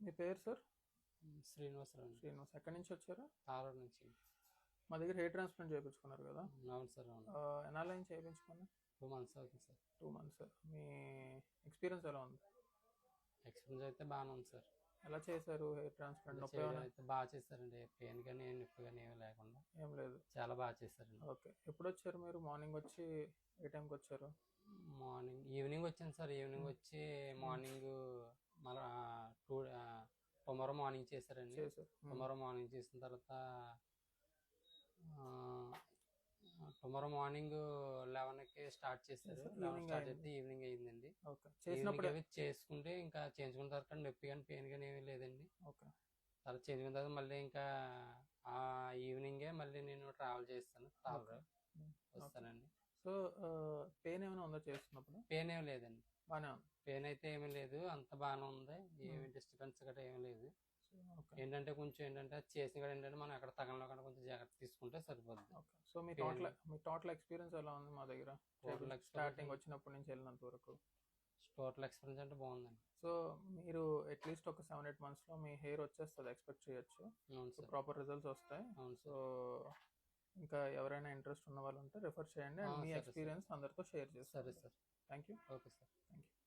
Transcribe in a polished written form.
మీ పేరు సార్? శ్రీనివాసరావు అండి. శ్రీనివాస్. ఎక్కడి నుంచి వచ్చారు? తాళూరు నుంచి. మా దగ్గర హెయిర్ ట్రాన్స్ప్లాంట్ చేయించుకున్నారు కదా? అవును సార్, అవును. ఎన్నాళ్ళ నుంచి చేయించుకున్నా? 2 months అవుతుంది సార్. 2 months. మీ ఎక్స్పీరియన్స్ ఎలా ఉంది? ఎక్స్పీరియన్స్ అయితే బాగానే ఉంది సార్. ఎలా చేశారు హెయిర్ ట్రాన్స్ప్లాంట్? నొప్పి చేయడం ఏమైనా? అయితే బాగా చేశారండి. పెయిన్ కానీ నొప్పి కానీ ఏమీ లేకుండా ఏం లేదు. చాలా బాగా చేశారండి. ఓకే. ఎప్పుడు వచ్చారు మీరు? మార్నింగ్ వచ్చి ఏ టైంకి వచ్చారు? ఈవినింగ్ వచ్చాను సార్. ఈవినింగ్ వచ్చి మార్నింగ్ మళ్ళా టుమారో మార్నింగ్ చేశారండి. చేశారు. టుమారో మార్నింగ్ చేసిన తర్వాత టుమారో మార్నింగ్ 11కి స్టార్ట్ చేశారు. స్టార్ట్ అయితే ఈవినింగ్ అయిందండి. ఓకే. చేసినప్పుడు చేసుకుంటే ఇంకా చేయించుకున్న తర్వాత నొప్పి కానీ పెయిన్ కానీ ఏమీ లేదండి. ఓకే. తర్వాత చేయించుకున్న తర్వాత మళ్ళీ ఇంకా ఆ ఈవినింగే మళ్ళీ నేను ట్రావెల్ చేస్తాను. వస్తానండి. సో పెయిన్ ఏమైనా ఉందా చేస్తున్నప్పుడు? పెయిన్ ఏమి లేదండి. బాగానే ఉంది. పెయిన్ అయితే ఏమీ లేదు, అంత బాగానే ఉంది. ఏమి డిస్టర్బెన్స్ గట్రా ఏమీ లేదు. ఏంటంటే చేసిన కూడా ఏంటంటే మనం ఎక్కడ తగలకుండా కొంచెం జాగ్రత్త తీసుకుంటే సరిపోతుంది. ఓకే. సో మీ టోటల్ ఎక్స్పీరియన్స్ ఎలా ఉంది మా దగ్గర? స్టార్టింగ్ వచ్చినప్పటి నుంచి వెళ్ళినంత వరకు టోటల్ ఎక్స్పీరియన్స్ అంటే బాగుందండి. సో మీరు అట్లీస్ట్ ఒక 7-8 monthsలో మీ హెయిర్ వచ్చేస్తుంది, ఎక్స్పెక్ట్ చేయొచ్చు. అవును సార్. ప్రాపర్ రిజల్ట్స్ వస్తాయి. అవును. సో ఇంకా ఎవరైనా ఇంట్రెస్ట్ ఉన్న వాళ్ళు ఉంటే రిఫర్ చేయండి. అండ్ మీ ఎక్స్పీరియన్స్ అందరితో షేర్ చేస్తారు. సరే sir. Thank you. Okay sir. Thank you.